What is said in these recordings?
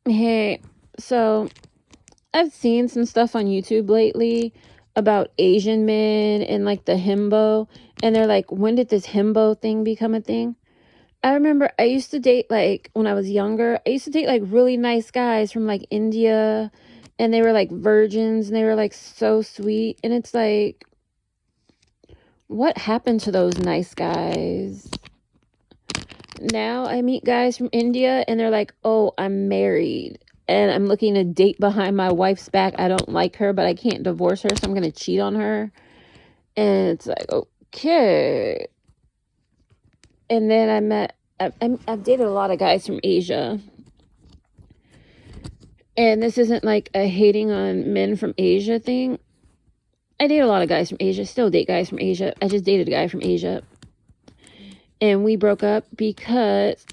Hey, so I've seen some stuff on YouTube lately about Asian men and like the himbo, and they're like, when did this himbo thing become a thing? I remember I used to date like when I was younger, I used to date like really nice guys from like India, and they were like virgins and they were like so sweet. And it's like, what happened to those nice guys? Now I meet guys from India and they're like, oh, I'm married and I'm looking to date behind my wife's back. I don't like her, but I can't divorce her, so I'm going to cheat on her. And it's like, okay. And then I've dated a lot of guys from Asia. And this isn't like a hating on men from Asia thing. I date a lot of guys from Asia, still date guys from Asia. I just dated a guy from Asia. And we broke up because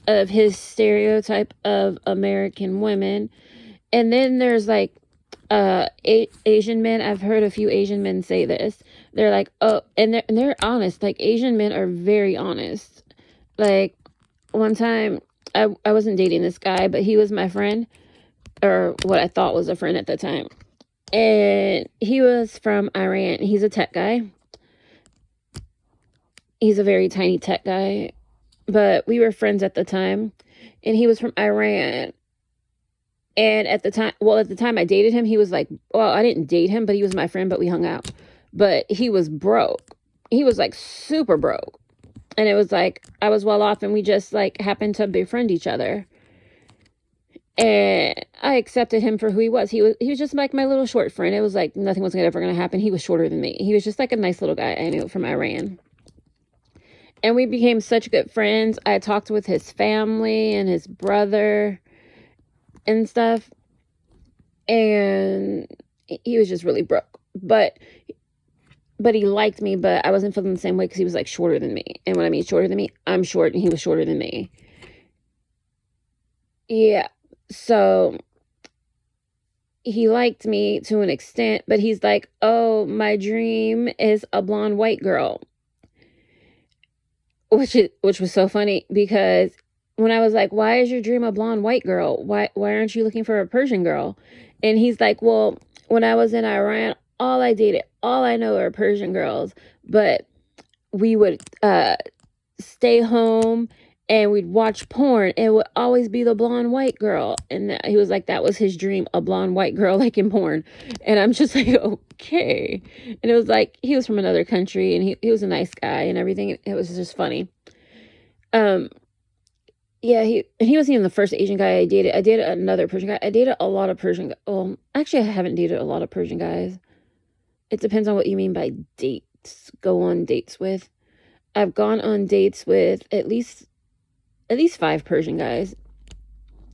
of his stereotype of American women. And then there's like Asian men. I've heard a few Asian men say this. They're like, oh, and they're honest. Like Asian men are very honest. Like one time I wasn't dating this guy, but he was my friend, or what I thought was a friend at the time. And he was from Iran. He's a tech guy. He's a very tiny tech guy, but we were friends at the time. And he was from Iran. And at the time I dated him, he was like, well, I didn't date him, but he was my friend, but we hung out. But he was broke. He was like super broke. And it was like I was well off and we just like happened to befriend each other. And I accepted him for who he was. He was just like my little short friend. It was like nothing was ever going to happen. He was shorter than me. He was just like a nice little guy I knew from Iran. And we became such good friends. I talked with his family and his brother and stuff. And he was just really broke. But he liked me, but I wasn't feeling the same way because he was like shorter than me. And when I mean shorter than me, I'm short and he was shorter than me. Yeah. So he liked me to an extent, but he's like, oh, my dream is a blonde white girl. Which was so funny because when I was like, why is your dream a blonde white girl? Why aren't you looking for a Persian girl? And he's like, well, when I was in Iran, all I know are Persian girls, but we would stay home and we'd watch porn. It would always be the blonde white girl. And he was like, that was his dream, a blonde white girl like in porn. And I'm just like, okay. And it was like, he was from another country and he was a nice guy and everything. It was just funny. Yeah, he wasn't even the first Asian guy I dated. I dated another Persian guy. I dated a lot of Persian guys. Well, actually, I haven't dated a lot of Persian guys. It depends on what you mean by dates. Go on dates with. I've gone on dates with at least 5 Persian guys.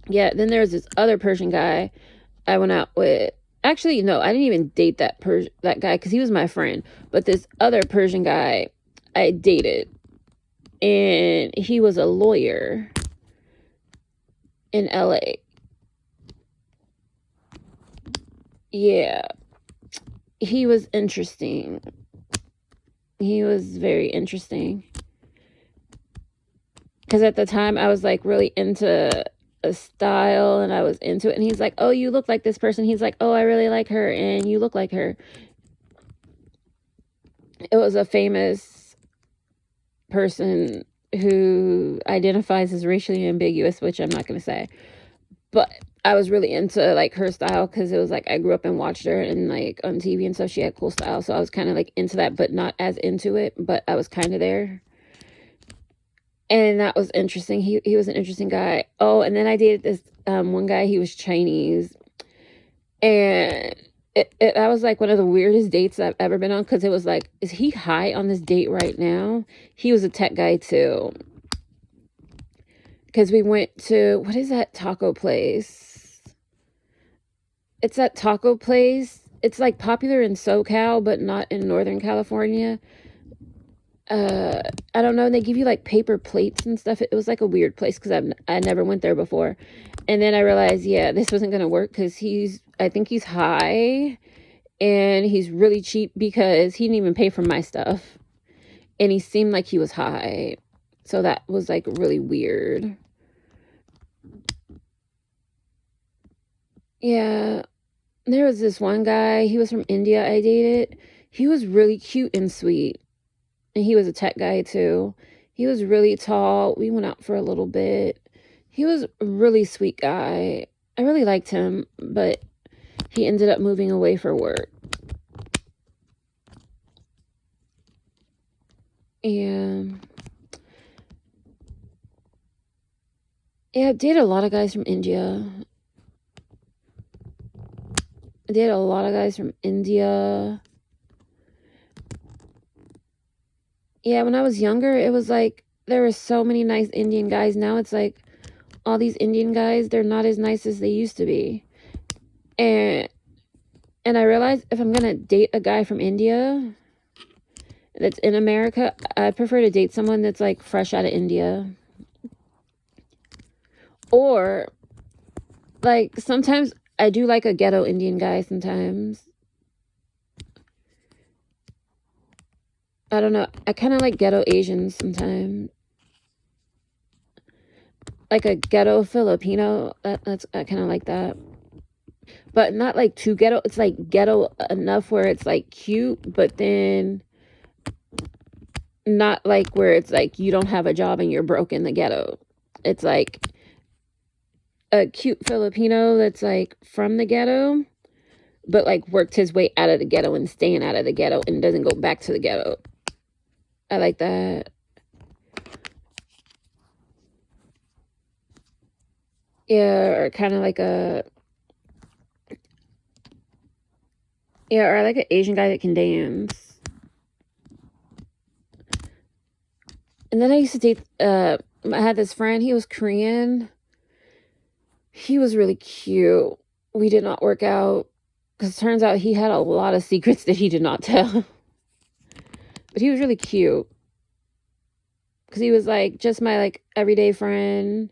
Yeah, then there was this other Persian guy I went out with. Actually, no, I didn't even date that guy because he was my friend. But this other Persian guy I dated, and he was a lawyer in LA. Yeah, he was interesting. He was very interesting. Because at the time I was like really into a style and I was into it. And he's like, oh, you look like this person. He's like, oh, I really like her and you look like her. It was a famous person who identifies as racially ambiguous, which I'm not going to say. But I was really into like her style because it was like I grew up and watched her and like on TV and stuff. She had cool style. So I was kind of like into that, but not as into it. But I was kind of there. And that was interesting. He was an interesting guy. Oh, and then I dated this one guy. He was Chinese, and that was like one of the weirdest dates I've ever been on because it was like, is he high on this date right now? He was a tech guy too. Because we went to, what is that taco place? It's that taco place. It's like popular in SoCal, but not in Northern California. I don't know. They give you like paper plates and stuff. It was like a weird place because I never went there before. And then I realized, yeah, this wasn't going to work because I think he's high and he's really cheap because he didn't even pay for my stuff. And he seemed like he was high. So that was like really weird. Yeah, there was this one guy, he was from India I dated. He was really cute and sweet. And he was a tech guy too. He was really tall. We went out for a little bit. He was a really sweet guy. I really liked him, but he ended up moving away for work. And yeah, I dated a lot of guys from India. I dated a lot of guys from India. Yeah, when I was younger, it was like there were so many nice Indian guys. Now it's like all these Indian guys, they're not as nice as they used to be. And I realized if I'm gonna date a guy from India that's in America, I prefer to date someone that's like fresh out of India. Or like sometimes I do like a ghetto Indian guy sometimes. I don't know. I kind of like ghetto Asians sometimes. Like a ghetto Filipino. I kind of like that. But not like too ghetto. It's like ghetto enough where it's like cute, but then not like where it's like you don't have a job and you're broke in the ghetto. It's like a cute Filipino that's like from the ghetto, but like worked his way out of the ghetto and staying out of the ghetto and doesn't go back to the ghetto. I like that. Yeah, or kind of like a or like an Asian guy that can dance. And then I used to date I had this friend, he was Korean. He was really cute. We did not work out because it turns out he had a lot of secrets that he did not tell. But he was really cute because he was like just my like everyday friend.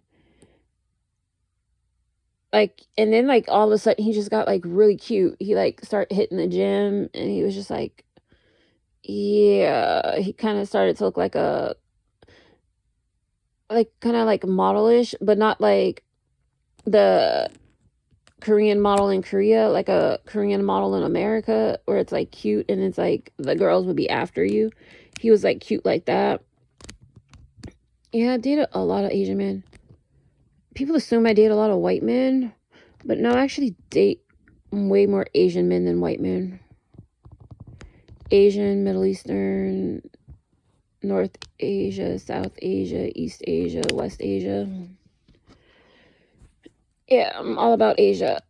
Like, and then like all of a sudden he just got like really cute. He like started hitting the gym and he was just like, yeah, he kind of started to look like a like kind of like modelish, but not like the Korean model in Korea, like a Korean model in America where it's like cute and it's like the girls would be after you. He was like cute like that. Yeah, I dated a lot of Asian men. People assume I date a lot of white men, but no, I actually date way more Asian men than white men. Asian, Middle Eastern, North Asia, South Asia, East Asia, West Asia. Yeah, I'm all about Asia.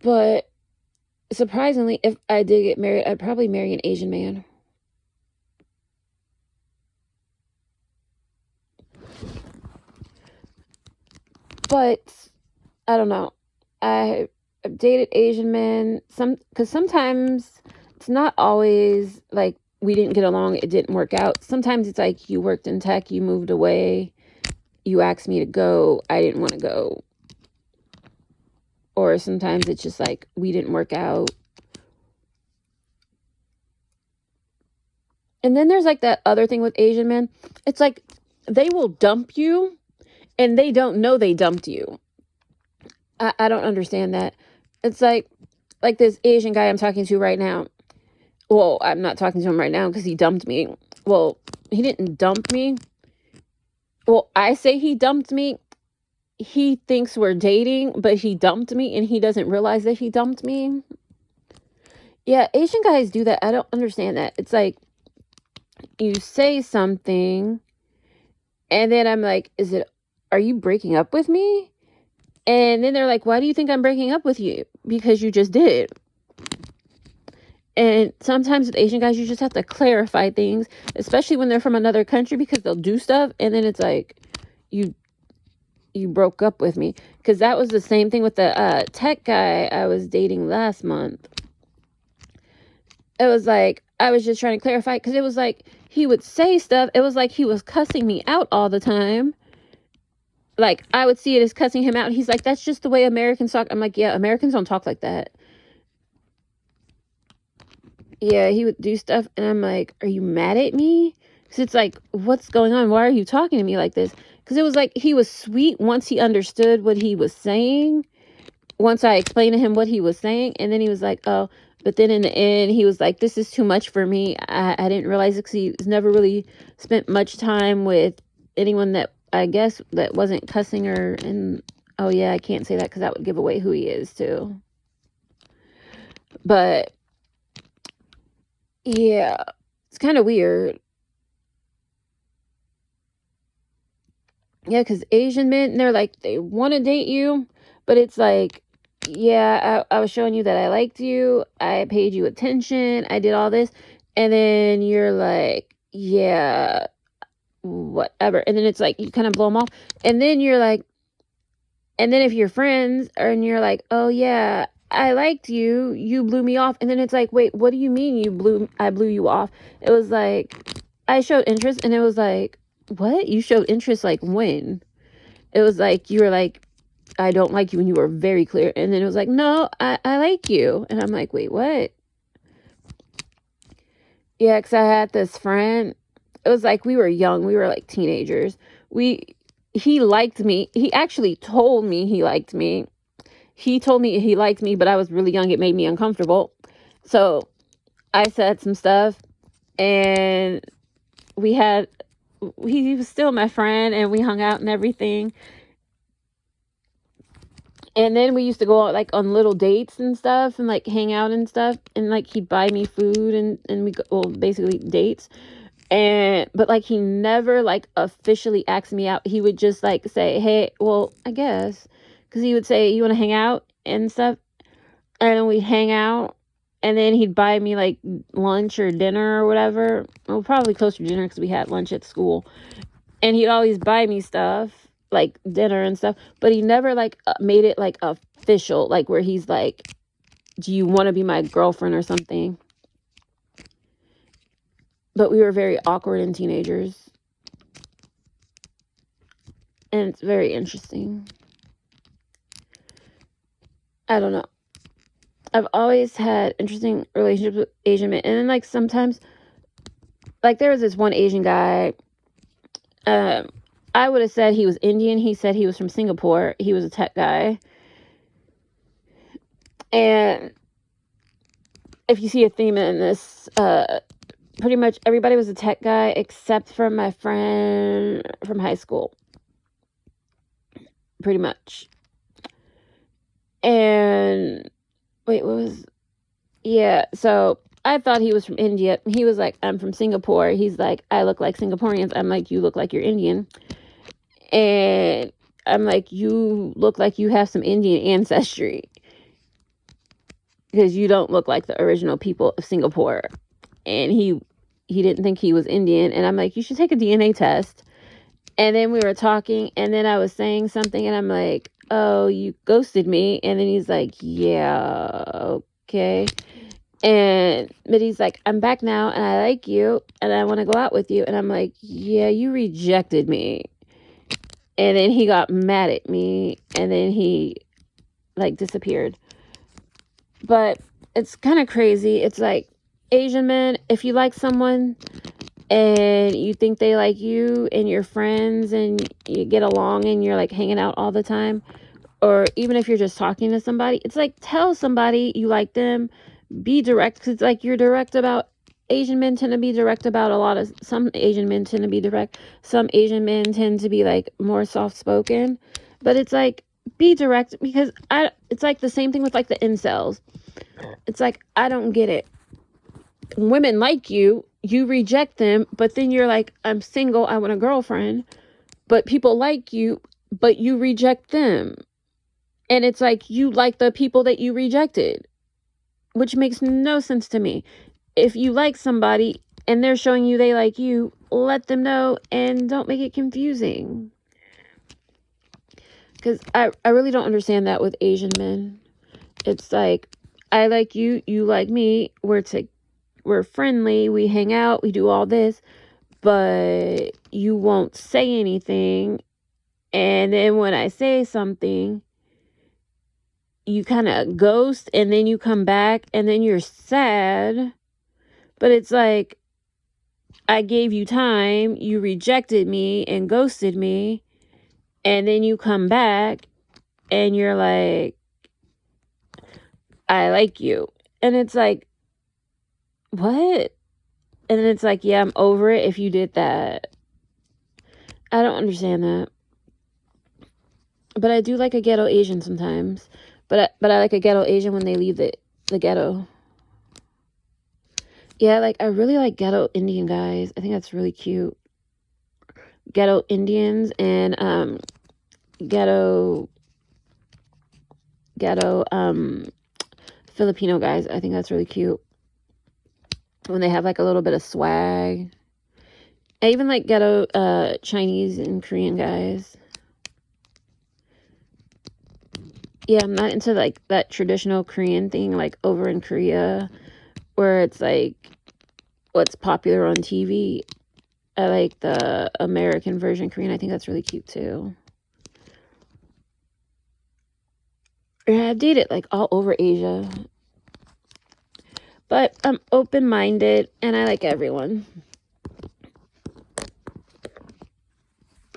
But surprisingly, if I did get married, I'd probably marry an Asian man. But I don't know. I've dated Asian men because sometimes it's not always like we didn't get along, it didn't work out. Sometimes it's like you worked in tech, you moved away, you asked me to go, I didn't want to go. Or sometimes it's just like we didn't work out. And then there's like that other thing with Asian men. It's like they will dump you and they don't know they dumped you. I don't understand that. It's like this Asian guy I'm talking to right now. Well, I'm not talking to him right now because he dumped me. Well, he didn't dump me. Well, I say he dumped me. He thinks we're dating, but he dumped me and he doesn't realize that he dumped me. Yeah, Asian guys do that. I don't understand that. It's like you say something and then I'm like, are you breaking up with me? And then they're like, why do you think I'm breaking up with you? Because you just did. And sometimes with Asian guys, you just have to clarify things, especially when they're from another country, because they'll do stuff and then it's like, you broke up with me. Because that was the same thing with the tech guy I was dating last month. It was like, I was just trying to clarify because it was like he would say stuff. It was like he was cussing me out all the time. Like, I would see it as cussing him out. He's like, that's just the way Americans talk. I'm like, yeah, Americans don't talk like that. Yeah, he would do stuff. And I'm like, are you mad at me? Because it's like, what's going on? Why are you talking to me like this? Because it was like he was sweet once he understood what he was saying. once I explained to him what he was saying, and then he was like, oh, but then in the end, he was like, this is too much for me. I didn't realize it because he's never really spent much time with anyone that, I guess, that wasn't cussing her. And, oh yeah, I can't say that because that would give away who he is too. But, yeah, it's kind of weird. Yeah, because Asian men, they're like, they want to date you, but it's like, yeah, I was showing you that I liked you. I paid you attention. I did all this. And then you're like, yeah, whatever. And then it's like, you kind of blow them off. And then you're like, and then if you're friends and you're like, oh yeah, I liked you. You blew me off. And then it's like, wait, what do you mean I blew you off? It was like, I showed interest, and it was like, what? You showed interest like when? It was like, you were like, I don't like you, and you were very clear. And then it was like, no, I like you. And I'm like, wait, what? Yeah, because I had this friend. It was like, we were young. We were like teenagers. He liked me. He actually told me he liked me. He told me he liked me, but I was really young. It made me uncomfortable. So I said some stuff, and he was still my friend, and we hung out and everything. And then we used to go out like on little dates and stuff, and like hang out and stuff, and like he'd buy me food, and we go, well, basically dates. But like he never like officially asked me out. He would just like say, hey, well, I guess, because he would say, you want to hang out and stuff, and then we'd hang out, and then he'd buy me like lunch or dinner or whatever. Well, probably closer to dinner because we had lunch at school, and he'd always buy me stuff like dinner and stuff, but he never like made it like official, like where he's like, do you want to be my girlfriend or something? But we were very awkward and teenagers, and it's very interesting. I don't know, I've always had interesting relationships with Asian men. And then like sometimes, like there was this one Asian guy, I would have said he was Indian. He said he was from Singapore. He was a tech guy. And if you see a theme in this, pretty much everybody was a tech guy except for my friend from high school. Pretty much. And wait, yeah, so I thought he was from India. He was like, I'm from Singapore. He's like, I look like Singaporeans. I'm like, you look like you're Indian. And I'm like, you look like you have some Indian ancestry, because you don't look like the original people of Singapore. And he didn't think he was Indian. And I'm like, you should take a DNA test. And then we were talking, and then I was saying something, and I'm like, oh, you ghosted me. And then he's like, yeah, okay. But he's like, I'm back now, and I like you, and I want to go out with you. And I'm like, yeah, you rejected me. And then he got mad at me, and then he like disappeared. But it's kind of crazy. It's like, Asian men, if you like someone and you think they like you and you're friends and you get along and you're like hanging out all the time, or even if you're just talking to somebody, it's like, tell somebody you like them. Be direct, because it's like, you're direct about, Asian men tend to be direct about some Asian men tend to be direct. Some Asian men tend to be like more soft spoken. But it's like, be direct, because it's like the same thing with like the incels. It's like, I don't get it. Women like you reject them, but then you're like, I'm single, I want a girlfriend. But people like you, but you reject them. And it's like, you like the people that you rejected, which makes no sense to me. If you like somebody and they're showing you they like you, let them know, and don't make it confusing. Because I really don't understand that with Asian men. It's like, I like you, you like me, we're friendly, we hang out, we do all this, but you won't say anything. And then when I say something, you kind of ghost, and then you come back, and then you're sad. But it's like, I gave you time, you rejected me and ghosted me, and then you come back and you're like, I like you. And it's like, what? And then it's like, yeah, I'm over it if you did that. I don't understand that. But I do like a ghetto Asian sometimes. But I like a ghetto Asian when they leave the ghetto. Yeah, like I really like ghetto Indian guys. I think that's really cute. Ghetto Indians and ghetto Filipino guys. I think that's really cute. When they have like a little bit of swag. I even like ghetto Chinese and Korean guys. Yeah, I'm not into like that traditional Korean thing like over in Korea where it's like what's popular on TV. I like the American version Korean. I think that's really cute too. Yeah, I've dated like all over Asia. But I'm open-minded and I like everyone.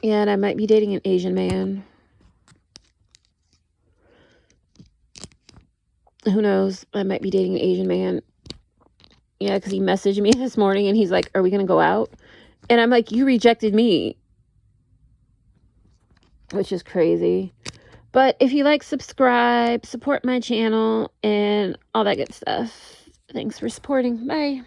Yeah, and I might be dating an Asian man. Who knows? I might be dating an Asian man. Yeah, because he messaged me this morning and he's like, are we going to go out? And I'm like, you rejected me. Which is crazy. But if you like, subscribe, support my channel, and all that good stuff. Thanks for supporting. Bye.